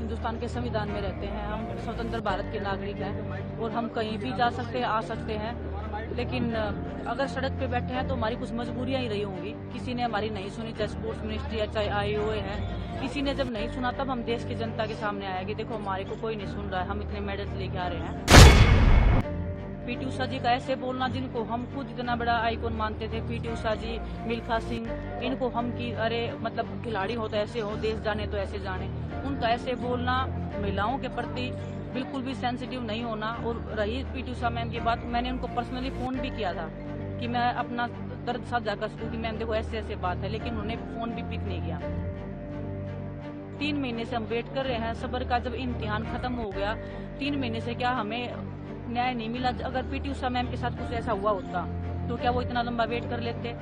हिंदुस्तान के संविधान में रहते हैं, हम स्वतंत्र भारत के नागरिक हैं और हम कहीं भी जा सकते हैं, आ सकते हैं। लेकिन अगर सड़क पे बैठे हैं तो हमारी कुछ मजबूरियां ही रही होंगी। किसी ने हमारी नहीं सुनी, चाहे स्पोर्ट्स मिनिस्ट्री है, चाहे IOA है, किसी ने जब नहीं सुना तब हम देश की जनता के सामने आया कि देखो हमारे को कोई नहीं सुन रहा है, हम इतने मेडल्स लेके आ रहे हैं। PT उषा जी का ऐसे बोलना, जिनको हम खुद इतना बड़ा आइकॉन मानते थे, PT उषा जी, मिल्खा सिंह, इनको हम की अरे मतलब खिलाड़ी हो तो ऐसे हो, देश जाने तो ऐसे जाने, उनका ऐसे बोलना, महिलाओं के प्रति बिल्कुल भी सेंसिटिव नहीं होना। और रही PT उषा मैम की बात, मैंने उनको पर्सनली फोन भी किया था कि मैं अपना दर्द साझा कर सकूं कि मैम देखो ऐसे ऐसे बात है, लेकिन उन्होंने फोन भी पिक नहीं किया। 3 महीने से हम वेट कर रहे हैं सबर का। जब इम्तिहान खत्म हो गया, 3 महीने से क्या हमें न्याय नहीं मिला। अगर PT उषा मैम के साथ कुछ ऐसा हुआ होता तो क्या वो इतना लंबा वेट कर लेते?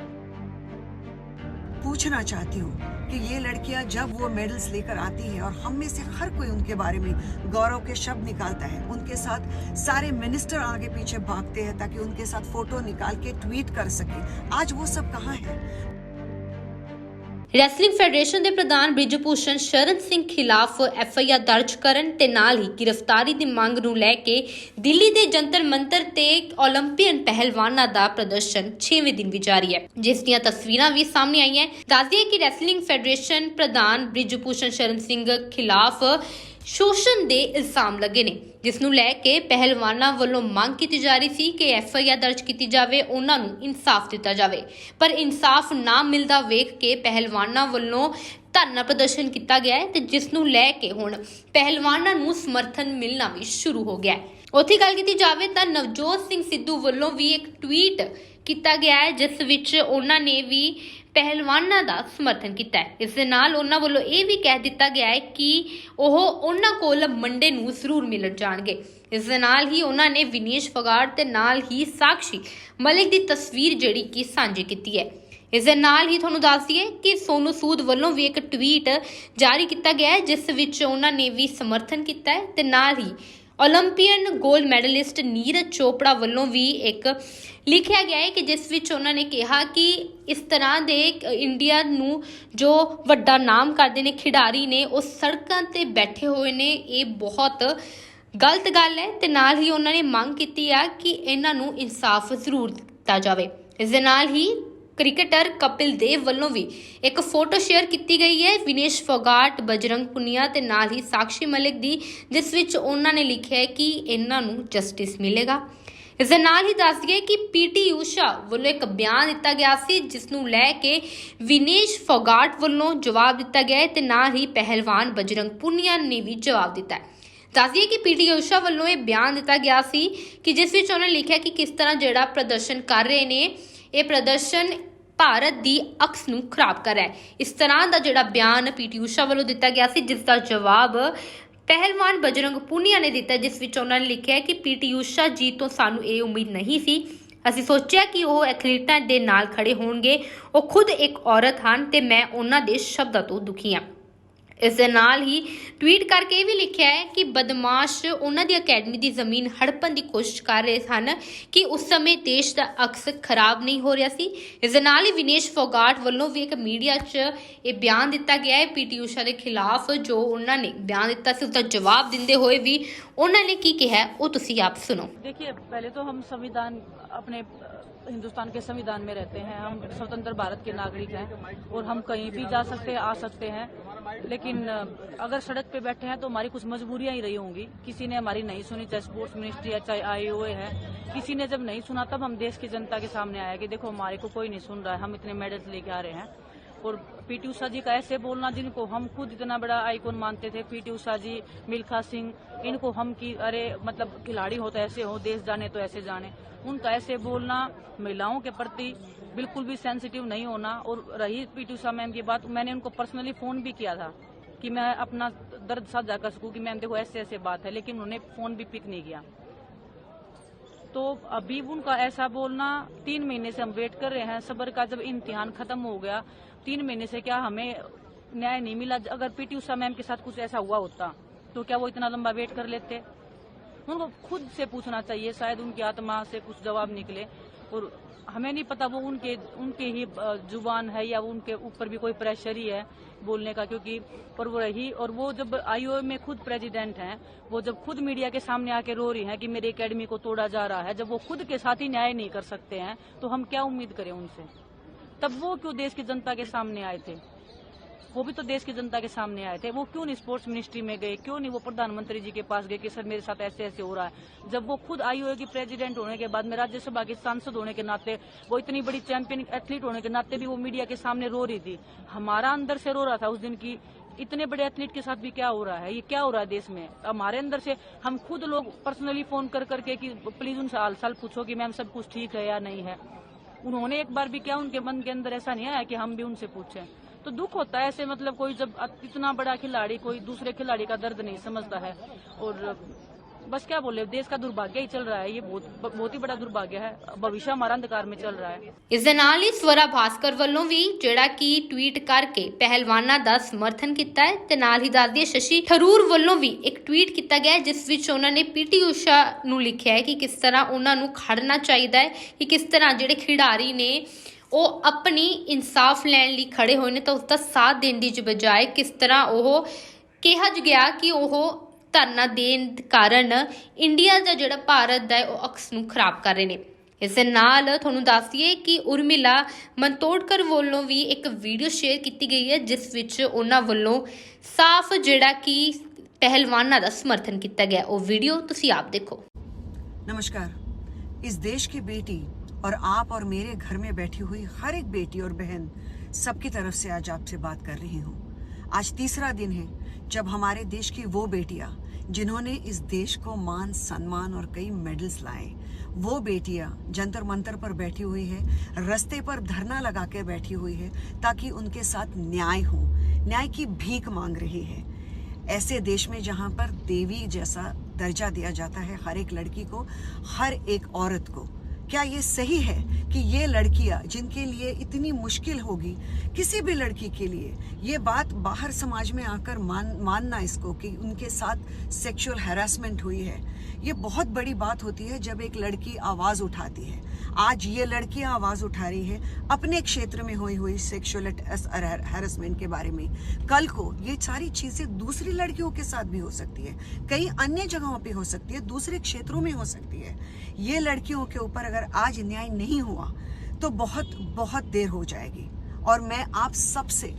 पूछना चाहती हूँ कि ये लड़कियां जब वो मेडल्स लेकर आती है और हम में से हर कोई उनके बारे में गौरव के शब्द निकालता है, उनके साथ सारे मिनिस्टर आगे पीछे भागते हैं ताकि उनके साथ फोटो निकाल के ट्वीट कर सके, आज वो सब कहाँ है? ਰੈਸਲਿੰਗ ਫੈਡਰੇਸ਼ਨ ਦੇ ਪ੍ਰਧਾਨ ਬ੍ਰਿਜਭੂਸ਼ਣ ਸ਼ਰਨ ਸਿੰਘ ਖਿਲਾਫ FIR ਦਰਜ ਕਰਨ ਤੇ ਨਾਲ ਹੀ ਗ੍ਰਿਫਤਾਰੀ ਦੀ ਮੰਗ ਨੂੰ ਲੈ ਕੇ ਦਿੱਲੀ ਦੇ ਜੰਤਰ ਮੰਤਰ ਤੇ ਓਲੰਪੀਅਨ ਪਹਿਲਵਾਨਾਂ ਦਾ ਪ੍ਰਦਰਸ਼ਨ 6ਵੇਂ ਦਿਨ ਵੀ ਜਾਰੀ ਹੈ, ਜਿਸ ਦੀਆਂ ਤਸਵੀਰਾਂ ਵੀ ਸਾਹਮਣੇ ਆਈਆਂ। ਦੱਸ ਦਈਏ ਕਿ ਰੈਸਲਿੰਗ ਫੈਡਰੇਸ਼ਨ ਪ੍ਰਧਾਨ ਬ੍ਰਿਜਭੂਸ਼ਣ ਸ਼ਰਨ ਸਿੰਘ ਖਿਲਾਫ ਸ਼ੋਸ਼ਣ ਦੇ ਇਲਜ਼ਾਮ ਲੱਗੇ ਨੇ, ਜਿਸ ਨੂੰ ਲੈ ਕੇ ਪਹਿਲਵਾਨਾਂ ਵੱਲੋਂ ਮੰਗ ਕੀਤੀ ਜਾ ਰਹੀ ਸੀ ਕਿ FIR ਦਰਜ ਕੀਤੀ ਜਾਵੇ, ਉਹਨਾਂ ਨੂੰ ਇਨਸਾਫ ਦਿੱਤਾ ਜਾਵੇ। ਪਰ ਇਨਸਾਫ ਨਾ ਮਿਲਦਾ ਵੇਖ ਕੇ ਪਹਿਲਵਾਨਾਂ ਵੱਲੋਂ ਧਰਨਾ ਪ੍ਰਦਰਸ਼ਨ ਕੀਤਾ ਗਿਆ ਹੈ ਤੇ ਜਿਸ ਨੂੰ ਲੈ ਕੇ ਹੁਣ ਪਹਿਲਵਾਨਾਂ ਨੂੰ ਸਮਰਥਨ ਮਿਲਣਾ ਵੀ ਸ਼ੁਰੂ ਹੋ ਗਿਆ ਹੈ। ਉੱਥੇ ਗੱਲ ਕੀਤੀ ਜਾਵੇ ਤਾਂ ਨਵਜੋਤ ਸਿੰਘ ਸਿੱਧੂ ਵੱਲੋਂ ਵੀ ਇੱਕ ਟਵੀਟ ਕੀਤਾ ਗਿਆ ਹੈ, ਜਿਸ ਵਿੱਚ ਉਹਨਾਂ ਨੇ ਵੀ ਪਹਿਲਵਾਨਾਂ ਦਾ ਸਮਰਥਨ ਕੀਤਾ ਹੈ। ਇਸ ਦੇ ਨਾਲ ਉਹਨਾਂ ਵੱਲੋਂ ਇਹ ਵੀ ਕਹਿ ਦਿੱਤਾ ਗਿਆ ਹੈ ਕਿ ਉਹ ਉਹਨਾਂ ਕੋਲ ਮੰਡੇ ਨੂੰ ਜ਼ਰੂਰ ਮਿਲਣ ਜਾਣਗੇ। ਇਸ ਦੇ ਨਾਲ ਹੀ ਉਹਨਾਂ ਨੇ ਵਿਨੇਸ਼ ਫੋਗਾਟ ਤੇ ਨਾਲ ਹੀ ਸਾਕਸ਼ੀ ਮਲਿਕ ਦੀ ਤਸਵੀਰ ਜਿਹੜੀ ਕਿ ਸਾਂਝੀ ਕੀਤੀ ਹੈ। ਇਸ ਦੇ ਨਾਲ ਹੀ ਤੁਹਾਨੂੰ ਦੱਸ ਦਈਏ ਕਿ ਸੋਨੂ ਸੂਦ ਵੱਲੋਂ ਵੀ ਇੱਕ ਟਵੀਟ ਜਾਰੀ ਕੀਤਾ ਗਿਆ ਹੈ, ਜਿਸ ਵਿੱਚ ਉਹਨਾਂ ਨੇ ਵੀ ਸਮਰਥਨ ਕੀਤਾ ਹੈ ਤੇ ਨਾਲ ਹੀ Olympian gold medallist Neeraj Chopra ਵੱਲੋਂ ਵੀ ਇੱਕ ਲਿਖਿਆ ਗਿਆ ਹੈ ਕਿ ਜਿਸ ਵਿੱਚ ਉਹਨਾਂ ਨੇ ਕਿਹਾ ਕਿ ਇਸ ਤਰ੍ਹਾਂ ਦੇ ਇੰਡੀਆ ਨੂੰ ਜੋ ਵੱਡਾ ਨਾਮ ਕਰਦੇ ਨੇ ਖਿਡਾਰੀ ਨੇ, ਉਹ ਸੜਕਾਂ ਤੇ ਬੈਠੇ ਹੋਏ ਨੇ, ਇਹ ਬਹੁਤ ਗਲਤ ਗੱਲ ਹੈ ਤੇ ਨਾਲ ਹੀ ਉਹਨਾਂ ਨੇ ਮੰਗ ਕੀਤੀ ਆ ਕਿ ਇਹਨਾਂ ਨੂੰ ਇਨਸਾਫ ਜ਼ਰੂਰ ਦਿੱਤਾ ਜਾਵੇ। ਇਸ ਦੇ ਨਾਲ ਹੀ ਕ੍ਰਿਕਟਰ ਕਪਿਲ ਦੇਵ ਵੱਲੋਂ ਵੀ ਇੱਕ ਫੋਟੋ ਸ਼ੇਅਰ ਕੀਤੀ ਗਈ ਹੈ ਵਿਨੇਸ਼ ਫੋਗਾਟ, ਬਜਰੰਗ ਪੁਨੀਆ ਤੇ ਨਾਲ ਹੀ ਸਾਕਸ਼ੀ ਮਲਿਕ ਦੀ, ਜਿਸ ਵਿੱਚ ਉਹਨਾਂ ਨੇ ਲਿਖਿਆ ਹੈ ਕਿ ਇਹਨਾਂ ਨੂੰ ਜਸਟਿਸ ਮਿਲੇਗਾ। ਇਸ ਦੇ ਨਾਲ ਹੀ ਦੱਸ ਦਈਏ ਕਿ PT ਉਸ਼ਾ ਵੱਲੋਂ ਇੱਕ ਬਿਆਨ ਦਿੱਤਾ ਗਿਆ ਸੀ, ਜਿਸ ਨੂੰ ਲੈ ਕੇ ਵਿਨੇਸ਼ ਫੋਗਾਟ ਵੱਲੋਂ ਜਵਾਬ ਦਿੱਤਾ ਗਿਆ ਹੈ ਤੇ ਨਾਲ ਹੀ ਪਹਿਲਵਾਨ ਬਜਰੰਗ ਪੁਨੀਆ ਨੇ ਵੀ ਜਵਾਬ ਦਿੱਤਾ ਹੈ। ਦੱਸ ਦਈਏ ਕਿ PT ਉਸ਼ਾ ਵੱਲੋਂ ਇਹ ਬਿਆਨ ਦਿੱਤਾ ਗਿਆ ਸੀ ਕਿ ਜਿਸ ਵਿੱਚ ਉਹਨਾਂ ਨੇ ਲਿਖਿਆ ਕਿ ਕਿਸ ਤਰ੍ਹਾਂ ਜਿਹੜਾ ਪ੍ਰਦਰਸ਼ਨ ਕਰ ਰਹੇ ਨੇ, ਇਹ ਪ੍ਰਦਰਸ਼ਨ ਭਾਰਤ ਦੀ ਅਕਸ ਨੂੰ ਖਰਾਬ ਕਰ ਰਿਹਾ ਹੈ। ਇਸ ਤਰ੍ਹਾਂ ਦਾ ਜਿਹੜਾ ਬਿਆਨ PT ਉਸ਼ਾ ਵੱਲੋਂ ਦਿੱਤਾ ਗਿਆ ਸੀ, ਜਿਸ ਦਾ ਜਵਾਬ ਪਹਿਲਵਾਨ ਬਜਰੰਗ ਪੁਨੀਆ ਨੇ ਦਿੱਤਾ, ਜਿਸ ਵਿੱਚ ਉਹਨਾਂ ਨੇ ਲਿਖਿਆ ਕਿ PT ਉਸ਼ਾ ਜੀ ਤੋਂ ਸਾਨੂੰ ਇਹ ਉਮੀਦ ਨਹੀਂ ਸੀ। ਅਸੀਂ ਸੋਚਿਆ ਕਿ ਉਹ ਐਥਲੀਟਾਂ ਦੇ ਨਾਲ ਖੜੇ ਹੋਣਗੇ। ਉਹ ਖੁਦ ਇੱਕ ਔਰਤ ਹਨ ਤੇ ਮੈਂ ਉਹਨਾਂ ਦੇ ਸ਼ਬਦਾਂ ਤੋਂ ਦੁਖੀ ਹਾਂ। ਇਸ ਦੇ ਨਾਲ ਹੀ ਟਵੀਟ ਕਰਕੇ ਇਹ ਵੀ ਲਿਖਿਆ ਹੈ ਕਿ ਬਦਮਾਸ਼ ਉਹਨਾਂ ਦੀ ਅਕੈਡਮੀ ਦੀ ਜ਼ਮੀਨ ਹੜਪਣ ਦੀ ਕੋਸ਼ਿਸ਼ ਕਰ ਰਹੇ ਸਨ ਕਿ ਉਸ ਸਮੇਂ ਦੇਸ਼ ਦਾ ਅਕਸ ਖਰਾਬ ਨਹੀਂ ਹੋ ਰਿਹਾ ਸੀ। ਇਸ ਦੇ ਨਾਲ ਹੀ ਵਿਨੇਸ਼ ਫੋਗਾਟ ਵੱਲੋਂ ਵੀ ਇੱਕ ਮੀਡੀਆ 'ਚ ਇਹ ਬਿਆਨ ਦਿੱਤਾ ਗਿਆ ਹੈ PT ਉਸ਼ਾ ਦੇ ਖਿਲਾਫ, ਜੋ ਉਹਨਾਂ ਨੇ ਬਿਆਨ ਦਿੱਤਾ ਸੀ ਉਸਦਾ ਜਵਾਬ ਦਿੰਦੇ ਹੋਏ ਵੀ ਉਹਨਾਂ ਨੇ ਕੀ ਕਿਹਾ ਉਹ ਤੁਸੀਂ ਆਪ ਸੁਣੋ। देखिए, पहले तो हम संविधान अपने हिंदुस्तान के संविधान में रहते हैं, हम स्वतंत्र भारत के नागरिक हैं और हम कहीं भी जा सकते हैं, आ सकते हैं। लेकिन अगर सड़क पे बैठे हैं तो हमारी कुछ मजबूरियां ही रही होंगी। किसी ने हमारी नहीं सुनी, चाहे स्पोर्ट्स मिनिस्ट्री है, चाहे IOA है, किसी ने जब नहीं सुना तब हम देश की जनता के सामने आया कि देखो हमारे को कोई नहीं सुन रहा है, हम इतने मेडल्स लेके आ रहे हैं। और PT उषा जी का ऐसे बोलना, जिनको हम खुद इतना बड़ा आइकॉन मानते थे, PT उषा जी, मिल्खा सिंह, इनको हम की अरे मतलब खिलाड़ी हो तो ऐसे हो, देश जाने तो ऐसे जाने, उनका ऐसे बोलना, महिलाओं के प्रति बिल्कुल भी सेंसिटिव नहीं होना। और रही PT उषा मैम की बात, मैंने उनको पर्सनली फोन भी किया था कि मैं अपना दर्द साझा कर सकूं कि मैम देखो ऐसे ऐसे बात है, लेकिन उन्होंने फोन भी पिक नहीं किया। तो अभी उनका ऐसा बोलना, 3 महीने से हम वेट कर रहे हैं सबर का। जब इम्तिहान खत्म हो गया, 3 महीने से क्या हमें न्याय नहीं मिला। अगर PT उषा मैम के साथ कुछ ऐसा हुआ होता तो क्या वो इतना लंबा वेट कर लेते? उनको खुद से पूछना चाहिए, शायद उनकी आत्मा से कुछ जवाब निकले। और हमें नहीं पता वो उनके ही जुबान है या उनके ऊपर भी कोई प्रेशर ही है बोलने का, क्योंकि पर वो रही। और वो जब आईओए में खुद प्रेसिडेंट हैं, वो जब खुद मीडिया के सामने आके रो रही हैं कि मेरी एकेडमी को तोड़ा जा रहा है, जब वो खुद के साथ ही न्याय नहीं कर सकते हैं तो हम क्या उम्मीद करें उनसे। तब वो क्यों देश की जनता के सामने आए थे? वो भी तो देश की जनता के सामने आए थे। वो क्यों नहीं स्पोर्ट्स मिनिस्ट्री में गए? क्यों नहीं वो प्रधानमंत्री जी के पास गए कि सर मेरे साथ ऐसे ऐसे हो रहा है? जब वो खुद आईओए की प्रेसिडेंट होने के बाद में, राज्यसभा के सांसद होने के नाते, वो इतनी बड़ी चैंपियन एथलीट होने के नाते भी वो मीडिया के सामने रो रही थी। हमारा अंदर से रो रहा था उस दिन की इतने बड़े एथलीट के साथ भी क्या हो रहा है, ये क्या हो रहा है देश में। हमारे अंदर से हम खुद लोग पर्सनली फोन कर करके कि प्लीज उनसे हाल चाल पूछो कि मैम सब कुछ ठीक है या नहीं है। उन्होंने एक बार भी क्या, उनके मन के अंदर ऐसा नहीं आया कि हम भी उनसे पूछें। तो दुख होता है ऐसे, मतलब कोई जब इतना बड़ा खिलाड़ी कोई दूसरे खिलाड़ी का दर्द नहीं समझता है। और बस क्या बोले, देश का दुर्भाग्य ही चल रहा है, ये बहुत ही बड़ा दुर्भाग्य है। भविष्य हमारा अंधकार में चल रहा है। ਇਸ ਦੇ ਨਾਲ ਹੀ ਸਵਰਾ ਭਾਸਕਰ ਵੱਲੋਂ ਵੀ ਜਿਹੜਾ ਕਿ ਟਵੀਟ ਕਰਕੇ ਪਹਿਲਵਾਨਾਂ ਦਾ ਸਮਰਥਨ ਕੀਤਾ ਹੈ ਤੇ ਨਾਲ ਹੀ ਦੱਸਦੀ ਹੈ ਸ਼ਸ਼ੀ ਥਰੂਰ ਵੱਲੋਂ ਵੀ ਇੱਕ ਟਵੀਟ ਕੀਤਾ ਗਿਆ ਜਿਸ ਵਿੱਚ ਉਹਨਾਂ ਨੇ ਪੀਟੀ ਊਸ਼ਾ ਨੂੰ ਲਿਖਿਆ ਹੈ ਕਿ ਕਿਸ ਤਰ੍ਹਾਂ ਉਹਨਾਂ ਨੂੰ ਖੜਨਾ ਚਾਹੀਦਾ ਹੈ, ਕਿ ਕਿਸ ਤਰ੍ਹਾਂ ਜਿਹੜੇ ਖਿਡਾਰੀ ਨੇ ਉਹ ਆਪਣੀ ਇਨਸਾਫ ਲੈਣ ਲਈ ਖੜੇ ਹੋਏ ਨੇ ਤਾਂ ਉਸ ਦਾ ਸਾਥ ਦੇਣ ਦੀ ਬਜਾਏ ਕਿਸ ਤਰ੍ਹਾਂ ਉਹ ਕਿਹਾ ਗਿਆ ਕਿ ਉਹ ਧਰਨਾ ਦੇਣ ਕਾਰਨ ਇੰਡੀਆ ਦਾ ਜਿਹੜਾ ਭਾਰਤ ਦਾ ਉਹ ਅਕਸ ਨੂੰ ਖਰਾਬ ਕਰ ਰਹੇ ਨੇ। ਇਸ ਦੇ ਨਾਲ ਤੁਹਾਨੂੰ ਦੱਸ ਦਈਏ ਕਿ ਉਰਮਿਲਾ ਮੰਤੋੜਕਰ ਵੱਲੋਂ ਵੀ ਇੱਕ ਵੀਡੀਓ ਸ਼ੇਅਰ ਕੀਤੀ ਗਈ ਹੈ ਜਿਸ ਵਿੱਚ ਉਹਨਾਂ ਵੱਲੋਂ ਸਾਫ਼ ਜਿਹੜਾ ਕਿ ਪਹਿਲਵਾਨਾਂ ਦਾ ਸਮਰਥਨ ਕੀਤਾ ਗਿਆ। ਉਹ ਵੀਡੀਓ ਤੁਸੀਂ ਆਪ ਦੇਖੋ। नमस्कार। इस देश की बेटी और आप और मेरे घर में बैठी हुई हर एक बेटी और बहन सबकी तरफ से आज आपसे बात कर रही हूँ। आज तीसरा दिन है जब हमारे देश की वो बेटियां जिन्होंने इस देश को मान सम्मान और कई मेडल्स लाए, वो बेटियां जंतर मंतर पर बैठी हुई है, रास्ते पर धरना लगा के बैठी हुई है ताकि उनके साथ न्याय हो, न्याय की भीख मांग रही है। ऐसे देश में जहां पर देवी जैसा दर्जा दिया जाता है हर एक लड़की को, हर एक औरत को, क्या ये सही है कि ये लड़कियां जिनके लिए इतनी मुश्किल होगी किसी भी लड़की के लिए, ये बात बाहर समाज में आकर मानना इसको कि उनके साथ सेक्सुअल हैरेसमेंट हुई है, ये बहुत बड़ी बात होती है जब एक लड़की आवाज उठाती है। आज ये लड़कियां आवाज उठा रही है अपने क्षेत्र में हुई सेक्सुअल हैरेसमेंट के बारे में। कल को ये सारी चीजें दूसरी लड़कियों के साथ भी हो सकती है, कई अन्य जगहों पे हो सकती है, दूसरे क्षेत्रों में हो सकती है। ये लड़कियों के ऊपर अगर आज न्याय नहीं हुआ तो बहुत बहुत देर हो जाएगी। और मैं आप सबसे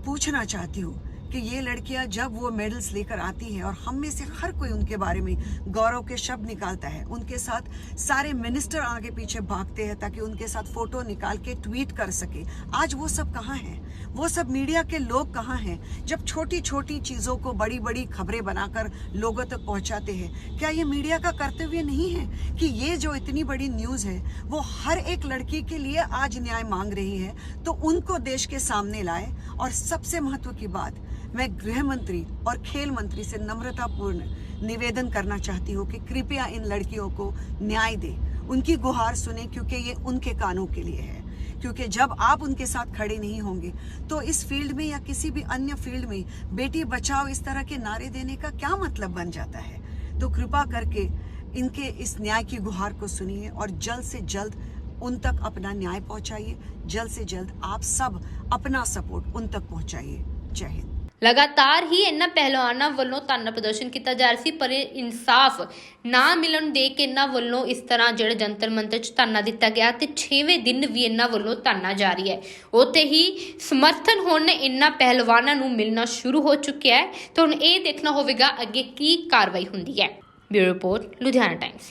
पूछना चाहती हूँ कि ये लड़कियां जब वो मेडल्स लेकर आती हैं और हम में से हर कोई उनके बारे में गौरव के शब्द निकालता है, उनके साथ सारे मिनिस्टर आगे पीछे भागते हैं ताकि उनके साथ फोटो निकाल के ट्वीट कर सके, आज वो सब कहाँ हैं? वो सब मीडिया के लोग कहाँ हैं जब छोटी छोटी चीजों को बड़ी बड़ी खबरें बनाकर लोगों तक पहुंचाते हैं? क्या ये मीडिया का कर्तव्य नहीं है कि ये जो इतनी बड़ी न्यूज है वो हर एक लड़की के लिए आज न्याय मांग रही है तो उनको देश के सामने लाए? और सबसे महत्व की बात, मैं गृह मंत्री और खेल मंत्री से नम्रतापूर्ण निवेदन करना चाहती हूँ कि कृपया इन लड़कियों को न्याय दे, उनकी गुहार सुने, क्योंकि ये उनके कानों के लिए है। क्योंकि जब आप उनके साथ खड़े नहीं होंगे तो इस फील्ड में या किसी भी अन्य फील्ड में बेटी बचाओ इस तरह के नारे देने का क्या मतलब बन जाता है। तो कृपा करके इनके इस न्याय की गुहार को सुनिए और जल्द से जल्द उन तक अपना न्याय पहुंचाइए। जल्द से जल्द आप सब अपना सपोर्ट उन तक पहुंचाइए। जय हिंद। ਲਗਾਤਾਰ ਹੀ ਇਹਨਾਂ ਪਹਿਲਵਾਨਾਂ ਵੱਲੋਂ ਧਰਨਾ ਪ੍ਰਦਰਸ਼ਨ ਕੀਤਾ ਜਾ ਰਿਹਾ ਸੀ ਪਰ ਇਨਸਾਫ ਨਾ ਮਿਲਣ ਦੇ ਕੇ ਇਹਨਾਂ ਵੱਲੋਂ ਇਸ ਤਰ੍ਹਾਂ ਜਿਹੜੇ ਜੰਤਰ ਮੰਤਰ 'ਚ ਧਰਨਾ ਦਿੱਤਾ ਗਿਆ ਤੇ 6ਵੇਂ ਦਿਨ ਵੀ ਇਹਨਾਂ ਵੱਲੋਂ ਧਰਨਾ ਜਾਰੀ ਹੈ। ਉੱਥੇ ਹੀ ਸਮਰਥਨ ਹੁਣ ਇਹਨਾਂ ਪਹਿਲਵਾਨਾਂ ਨੂੰ ਮਿਲਣਾ ਸ਼ੁਰੂ ਹੋ ਚੁੱਕਿਆ ਹੈ ਤੇ ਹੁਣ ਇਹ ਦੇਖਣਾ ਹੋਵੇਗਾ ਅੱਗੇ ਕੀ ਕਾਰਵਾਈ ਹੁੰਦੀ ਹੈ। Bureau report, Ludhiana Times.